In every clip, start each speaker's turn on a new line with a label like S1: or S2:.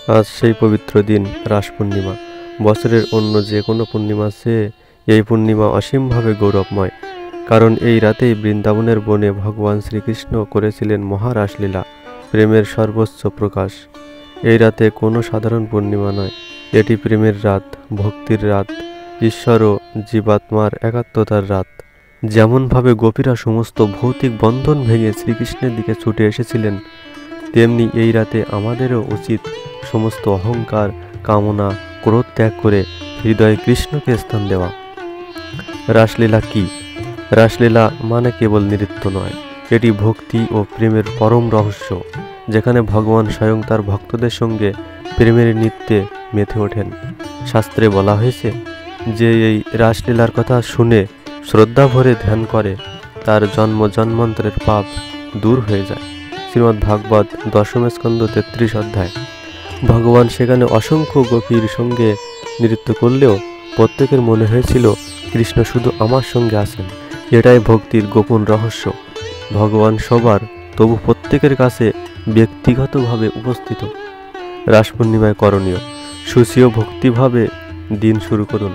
S1: আজ সেই পবিত্র দিন রাস পূর্ণিমা। বছরের অন্য যে কোনো পূর্ণিমার চেয়ে এই পূর্ণিমা অসীমভাবে গৌরবময়, কারণ এই রাতেই বৃন্দাবনের বনে ভগবান শ্রীকৃষ্ণ করেছিলেন মহারাসলীলা, প্রেমের সর্বোচ্চ প্রকাশ। এই রাতে কোনো সাধারণ পূর্ণিমা নয়, এটি প্রেমের রাত, ভক্তির রাত, ঈশ্বর ও জীবাত্মার একাত্মতার রাত। যেমনভাবে গোপীরা সমস্ত ভৌতিক বন্ধন ভেঙে শ্রীকৃষ্ণের দিকে ছুটে এসেছিলেন, তেমনি এই রাতে আমাদেরও উচিত সমস্ত অহংকার, কামনা, ক্রোধ ত্যাগ করে হৃদয়ে কৃষ্ণকে স্থান দেওয়া। রাসলীলা কি? রাসলীলা মানে কেবল নৃত্য নয়, এটি ভক্তি ও প্রেমের পরম রহস্য, যেখানে ভগবান স্বয়ং তার ভক্তদের সঙ্গে প্রেমের নৃত্যে মেতে ওঠেন। শাস্ত্রে বলা হয়েছে যে এই রাসলীলার কথা শুনে শ্রদ্ধা ভরে ধ্যান করে তার জন্ম জন্মান্তরের পাপ দূর হয়ে যায়। শ্রীমদ্ ভাগবত দশম স্কন্ধ 33 অধ্যায়। ভগবান সেখানে অসংখ্য গোপীর সঙ্গে নৃত্য করলেও প্রত্যেকের মনে হয়েছিল কৃষ্ণ শুধু আমার সঙ্গে আছেন। এটাই ভক্তির গোপন রহস্য। ভগবান সবার, তবু প্রত্যেকের কাছে ব্যক্তিগতভাবে উপস্থিত। রাস পূর্ণিমায় করণীয়: শুচি ও ভক্তিভাবে দিন শুরু করুন।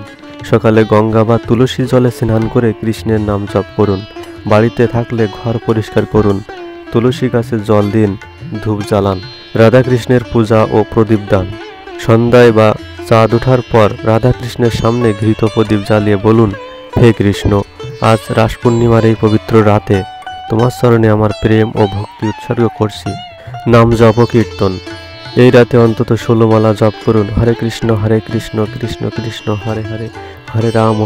S1: সকালে গঙ্গা বা তুলসী জলে স্নান করে কৃষ্ণের নাম জপ করুন। বাড়িতে থাকলে ঘর পরিষ্কার করুন, তুলসী গাছে জল দিন, ধূপ জ্বালান। রাধাকৃষ্ণের পূজা ও প্রদীপ দান। সন্ধ্যায় বা চাঁদ ওঠার পর রাধাকৃষ্ণের সামনে ঘৃত প্রদীপ জ্বালিয়ে বলুন, হে কৃষ্ণ, আজ রাস পূর্ণিমার এই পবিত্র রাতে তোমার চরণে আমার প্রেম ও ভক্তি উৎসর্গ করছি। নাম জপ ও কীর্তন: এই রাতে অন্তত 16 মালা জপ করুন। হরে কৃষ্ণ কৃষ্ণ কৃষ্ণ হরে হরে, হরে রাম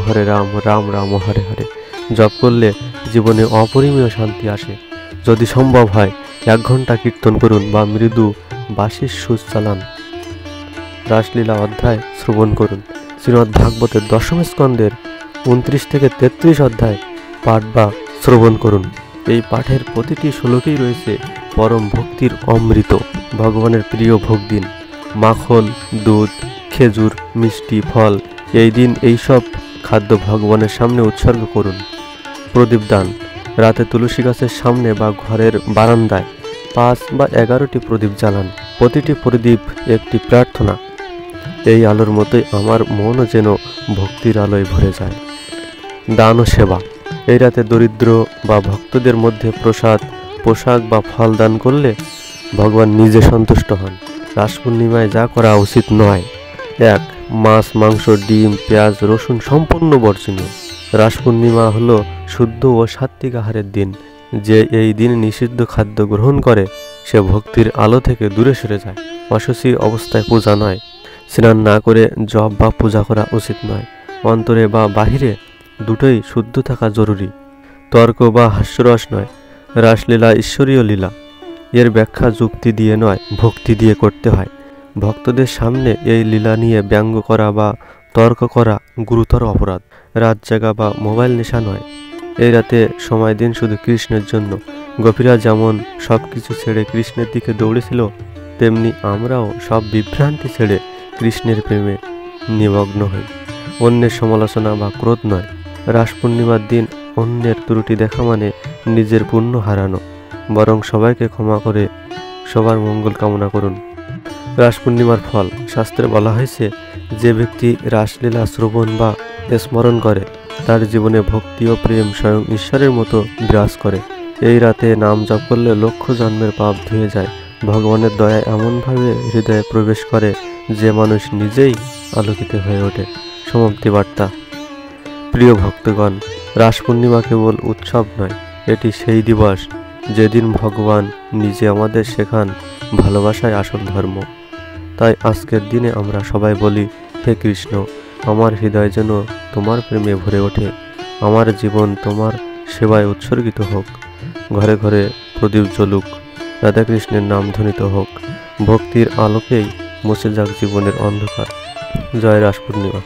S1: রাম রাম হরে হরে। জপ করলে জীবনে অপরিমেয় শান্তি আসে। যদি সম্ভব হয় 1 ঘন্টা কীর্তন করুন বা মৃদু বাঁশির সুর চালান। রাসলীলা অধ্যায় শ্রবণ করুন। শ্রীমদ্ ভাগবতের দশম স্কন্ধের 29 থেকে 33 অধ্যায় পাঠ বা শ্রবণ করুন। এই পাঠের প্রতিটি শ্লোকেই রয়েছে পরম ভক্তির অমৃত। ভগবানের প্রিয় ভোগ দিন: মাখন, দুধ, খেজুর, মিষ্টি, ফল। এই দিন এইসব খাদ্য ভগবানের সামনে উৎসর্গ করুন। প্রদীপ দান: রাতে তুলসী গাছের সামনে বা ঘরের বারান্দায় 5 বা 11টি প্রদীপ জ্বালান। প্রতিটি প্রদীপ একটি প্রার্থনা। এই আলোর মতোই আমার মনও যেন ভক্তির আলোয় ভরে যায়। দান ও সেবা: এই রাতে দরিদ্র বা ভক্তদের মধ্যে প্রসাদ, পোশাক বা ফল দান করলে ভগবান নিজে সন্তুষ্ট হন। রাস পূর্ণিমায় যা করা উচিত নয়: 1. মাছ, মাংস, ডিম, পেঁয়াজ, রসুন সম্পূর্ণ বর্জনীয়। রাস পূর্ণিমা হলো শুদ্ধ ও সাত্ত্বিক আহারের দিন। যে এই দিন নিষিদ্ধ খাদ্য গ্রহণ করে সে ভক্তির আলো থেকে দূরে সরে যায়। অশুচি অবস্থায় পূজা নয়: স্নান না করে জপ বা পূজা করা উচিত নয়। অন্তরে বা বাহিরে দুটোই শুদ্ধ থাকা জরুরি। তর্ক বা হাস্যরস নয়: রাসলীলা ঈশ্বরীয় লীলা। এর ব্যাখ্যা যুক্তি দিয়ে নয়, ভক্তি দিয়ে করতে হয়। ভক্তদের সামনে এই লীলা নিয়ে ব্যঙ্গ করা বা তর্ক করা গুরুতর অপরাধ। রাত জাগা বা মোবাইল নেশা নয়: এই রাতে সময় দিন শুধু কৃষ্ণের জন্য। গোপীরা যেমন সব কিছু ছেড়ে কৃষ্ণের দিকে দৌড়েছিল, তেমনি আমরাও সব বিভ্রান্তি ছেড়ে কৃষ্ণের প্রেমে নিমগ্ন হই। অন্যের সমালোচনা বা ক্রোধ নয়: রাস পূর্ণিমার দিন অন্যের ত্রুটি দেখা মানে নিজের পুণ্য হারানো। বরং সবাইকে ক্ষমা করে সবার মঙ্গল কামনা করুন। রাস পূর্ণিমার ফল: শাস্ত্রে বলা হয়েছে যে ব্যক্তি রাসলীলা শ্রবণ বা স্মরণ করে তার জীবনে ভক্তি ও প্রেম স্বয়ং ঈশ্বরের মতো বিরাজ করে। এই রাতে নাম জপ করলে লক্ষ জন্মের পাপ ধুয়ে যায়। ভগবানের দয়া এমনভাবে হৃদয়ে প্রবেশ করে যে মানুষ নিজেই আলোকিত হয়ে ওঠে। সমাপ্তি বার্তা: প্রিয় ভক্তগণ, রাস পূর্ণিমা কেবল উৎসব নয়, এটি সেই দিবস যেদিন ভগবান নিজে আমাদের শেখান ভালোবাসায় আসল ধর্ম। তাই আজকের দিনে আমরা সবাই বলি, হে কৃষ্ণ, আমার হৃদয় যেন তোমার প্রেমে ভরে ওঠে। আমার জীবন তোমার সেবায় উৎসর্গিত হোক। ঘরে ঘরে প্রদীপ জ্বলুক, রাধাকৃষ্ণের নাম ধ্বনিত হোক। ভক্তির আলোকেই মুছে যাক জীবনের অন্ধকার। জয় রাস পূর্ণিমা।